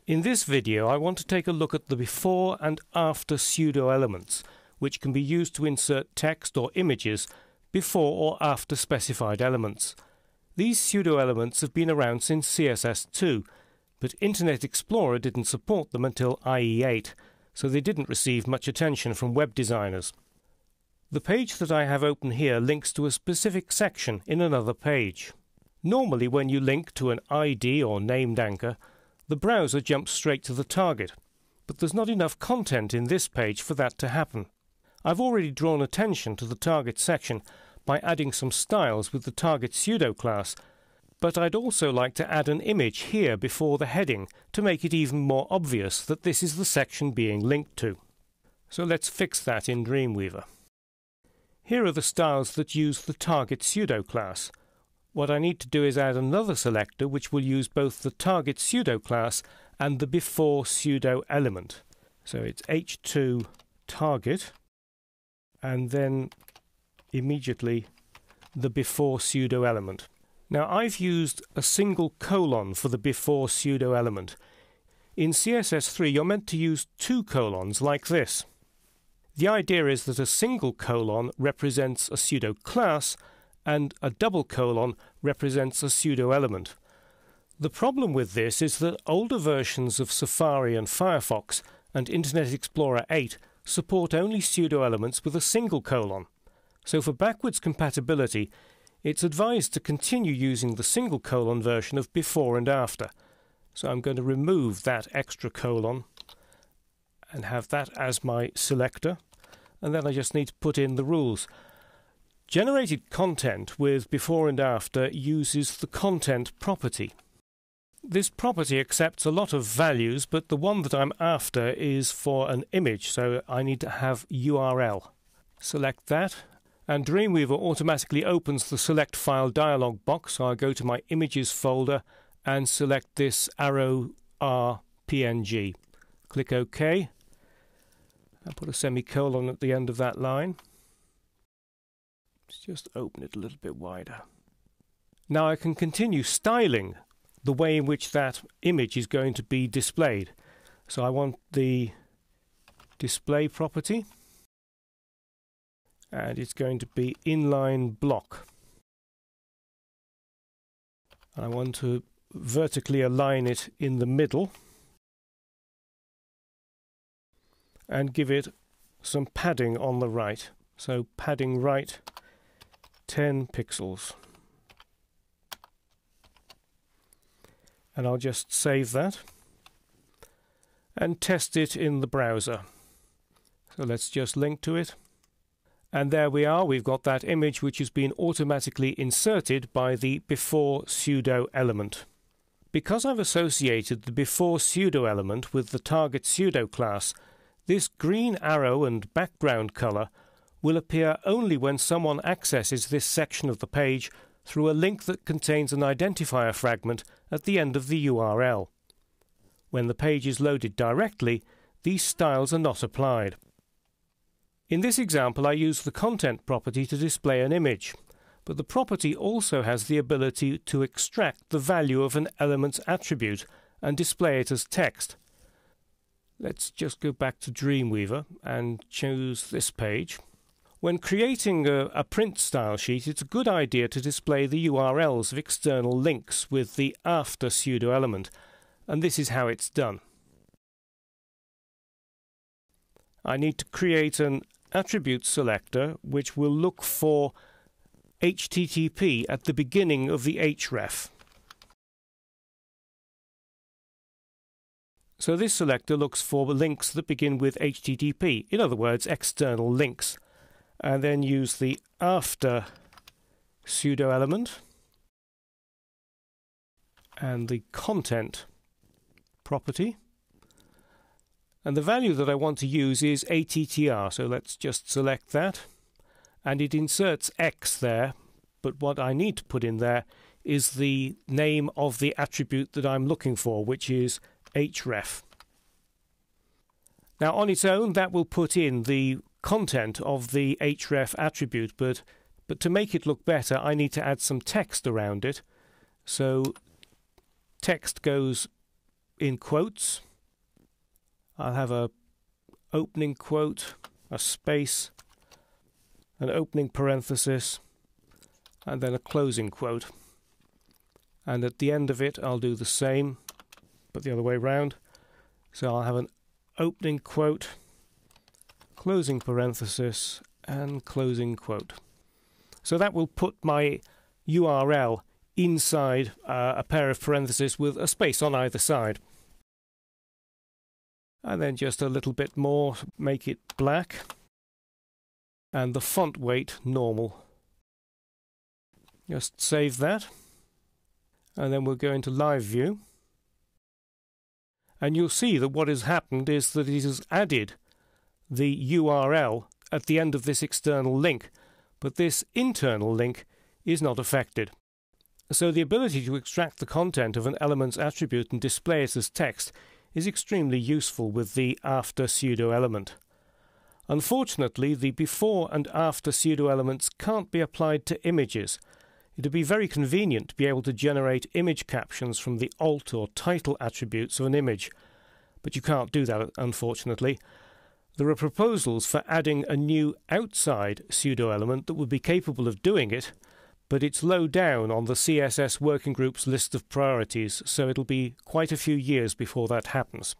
In this video I want to take a look at the before and after pseudo elements, which can be used to insert text or images before or after specified elements. These pseudo elements have been around since CSS2, but Internet Explorer didn't support them until IE8, so they didn't receive much attention from web designers. The page that I have open here links to a specific section in another page. Normally when you link to an ID or named anchor, the browser jumps straight to the target, but there's not enough content in this page for that to happen. I've already drawn attention to the target section by adding some styles with the target pseudo class, but I'd also like to add an image here before the heading to make it even more obvious that this is the section being linked to. So let's fix that in Dreamweaver. Here are the styles that use the target pseudo class. What I need to do is add another selector which will use both the target pseudo class and the before pseudo element. So it's h2 target and then immediately the before pseudo element. Now I've used a single colon for the before pseudo element. In CSS3 you're meant to use two colons like this. The idea is that a single colon represents a pseudo class and a double colon represents a pseudo element. The problem with this is that older versions of Safari and Firefox and Internet Explorer 8 support only pseudo elements with a single colon. So for backwards compatibility, it's advised to continue using the single colon version of before and after. So I'm going to remove that extra colon and have that as my selector, and then I just need to put in the rules. Generated content with before and after uses the content property. This property accepts a lot of values, but the one that I'm after is for an image, so I need to have URL. Select that, and Dreamweaver automatically opens the Select File dialog box, so I go to my Images folder and select this arrow R PNG. Click OK, and put a semicolon at the end of that line. Just open it a little bit wider. Now I can continue styling the way in which that image is going to be displayed. So I want the display property, and it's going to be inline block. I want to vertically align it in the middle and give it some padding on the right. So padding right 10 pixels. And I'll just save that and test it in the browser. So let's just link to it. And there we are, we've got that image which has been automatically inserted by the before pseudo element. Because I've associated the before pseudo element with the target pseudo class, this green arrow and background color will appear only when someone accesses this section of the page through a link that contains an identifier fragment at the end of the URL. When the page is loaded directly, these styles are not applied. In this example I use the content property to display an image, but the property also has the ability to extract the value of an element's attribute and display it as text. Let's just go back to Dreamweaver and choose this page. When creating a print style sheet, it's a good idea to display the URLs of external links with the after pseudo element, and this is how it's done. I need to create an attribute selector which will look for HTTP at the beginning of the href. So this selector looks for links that begin with HTTP, in other words, external links. And then use the after pseudo element and the content property, and the value that I want to use is attr, so let's just select that, and it inserts X there, but what I need to put in there is the name of the attribute that I'm looking for, which is href. Now on its own that will put in the content of the href attribute, but to make it look better I need to add some text around it. So text goes in quotes. I'll have a opening quote, a space, an opening parenthesis, and then a closing quote. And at the end of it I'll do the same, but the other way round. So I'll have an opening quote, closing parenthesis, and closing quote. So that will put my URL inside a pair of parentheses with a space on either side. And then just a little bit more, make it black, and the font weight normal. Just save that, and then we'll go into live view, and you'll see that what has happened is that it has added the URL at the end of this external link, but this internal link is not affected. So the ability to extract the content of an element's attribute and display it as text is extremely useful with the after pseudo element. Unfortunately, the before and after pseudo elements can't be applied to images. It would be very convenient to be able to generate image captions from the alt or title attributes of an image, but you can't do that, unfortunately. There are proposals for adding a new outside pseudo element that would be capable of doing it, but it's low down on the CSS working group's list of priorities, so it'll be quite a few years before that happens.